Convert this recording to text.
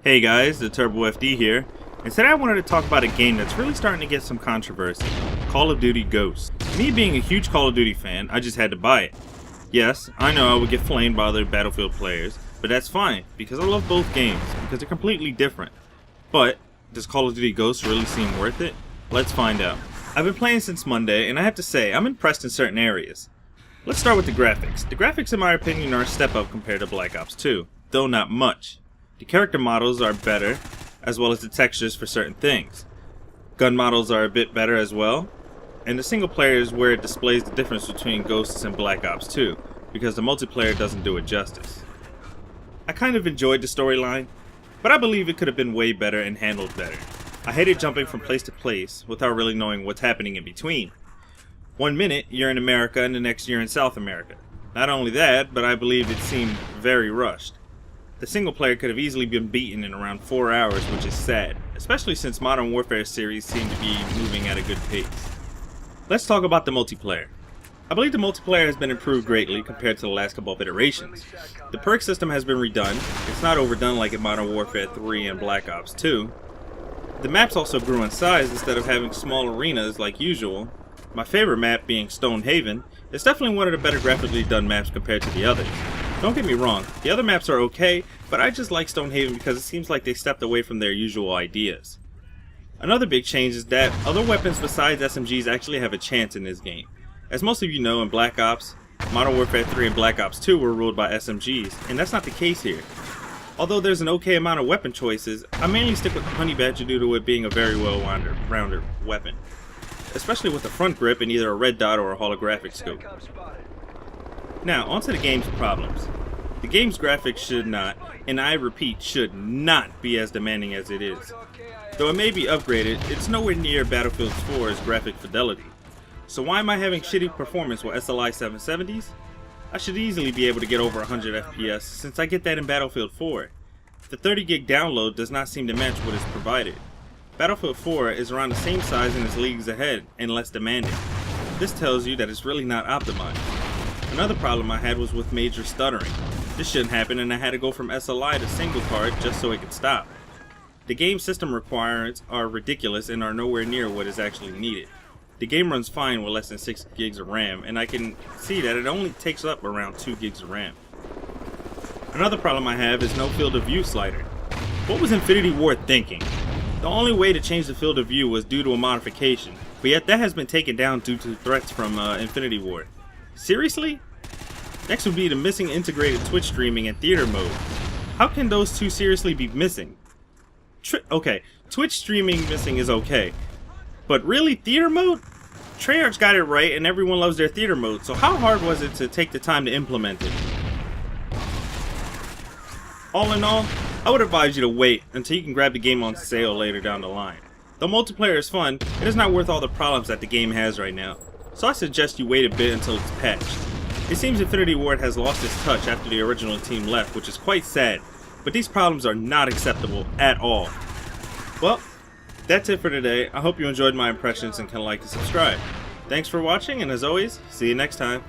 Hey guys, the Turbo FD here, and today I wanted to talk about a game that's really starting to get some controversy, Call of Duty Ghosts. Me being a huge Call of Duty fan, I just had to buy it. Yes, I know I would get flamed by other Battlefield players, but that's fine, because I love both games, because they're completely different. But, does Call of Duty Ghosts really seem worth it? Let's find out. I've been playing since Monday, and I have to say, I'm impressed in certain areas. Let's start with the graphics. The graphics in my opinion are a step up compared to Black Ops 2, though not much. The character models are better, as well as the textures for certain things. Gun models are a bit better as well, and the single player is where it displays the difference between Ghosts and Black Ops 2, because the multiplayer doesn't do it justice. I kind of enjoyed the storyline, but I believe it could have been way better and handled better. I hated jumping from place to place without really knowing what's happening in between. 1 minute you're in America and the next you're in South America. Not only that, but I believe it seemed very rushed. The single player could have easily been beaten in around 4 hours, which is sad, especially since Modern Warfare series seem to be moving at a good pace. Let's talk about the multiplayer. I believe the multiplayer has been improved greatly compared to the last couple of iterations. The perk system has been redone, it's not overdone like in Modern Warfare 3 and Black Ops 2. The maps also grew in size instead of having small arenas like usual. My favorite map being Stonehaven, it's definitely one of the better graphically done maps compared to the others. Don't get me wrong, the other maps are okay, but I just like Stonehaven because it seems like they stepped away from their usual ideas. Another big change is that other weapons besides SMGs actually have a chance in this game. As most of you know, in Black Ops, Modern Warfare 3 and Black Ops 2 were ruled by SMGs, and that's not the case here. Although there's an okay amount of weapon choices, I mainly stick with the Honey Badger due to it being a very well-rounded weapon, especially with the front grip and either a red dot or a holographic scope. Now, onto the game's problems. The game's graphics should not, and I repeat, should not be as demanding as it is. Though it may be upgraded, it's nowhere near Battlefield 4's graphic fidelity. So why am I having shitty performance with SLI 770s? I should easily be able to get over 100 FPS since I get that in Battlefield 4. The 30 gig download does not seem to match what is provided. Battlefield 4 is around the same size and is leagues ahead and less demanding. This tells you that it's really not optimized. Another problem I had was with major stuttering. This shouldn't happen and I had to go from SLI to single card just so it could stop. The game system requirements are ridiculous and are nowhere near what is actually needed. The game runs fine with less than 6 gigs of RAM, and I can see that it only takes up around 2 gigs of RAM. Another problem I have is no field of view slider. What was Infinity Ward thinking? The only way to change the field of view was due to a modification, but yet that has been taken down due to threats from Infinity Ward. Seriously? Next would be the missing integrated Twitch streaming and theater mode. How can those two seriously be missing? Okay, Twitch streaming missing is okay, but really theater mode? Treyarch got it right and everyone loves their theater mode, so how hard was it to take the time to implement it? All in all, I would advise you to wait until you can grab the game on sale later down the line. Though multiplayer is fun, it is not worth all the problems that the game has right now, so I suggest you wait a bit until it's patched. It seems Infinity Ward has lost its touch after the original team left, which is quite sad, but these problems are not acceptable at all. Well, that's it for today. I hope you enjoyed my impressions and can like and subscribe. Thanks for watching, and as always, see you next time.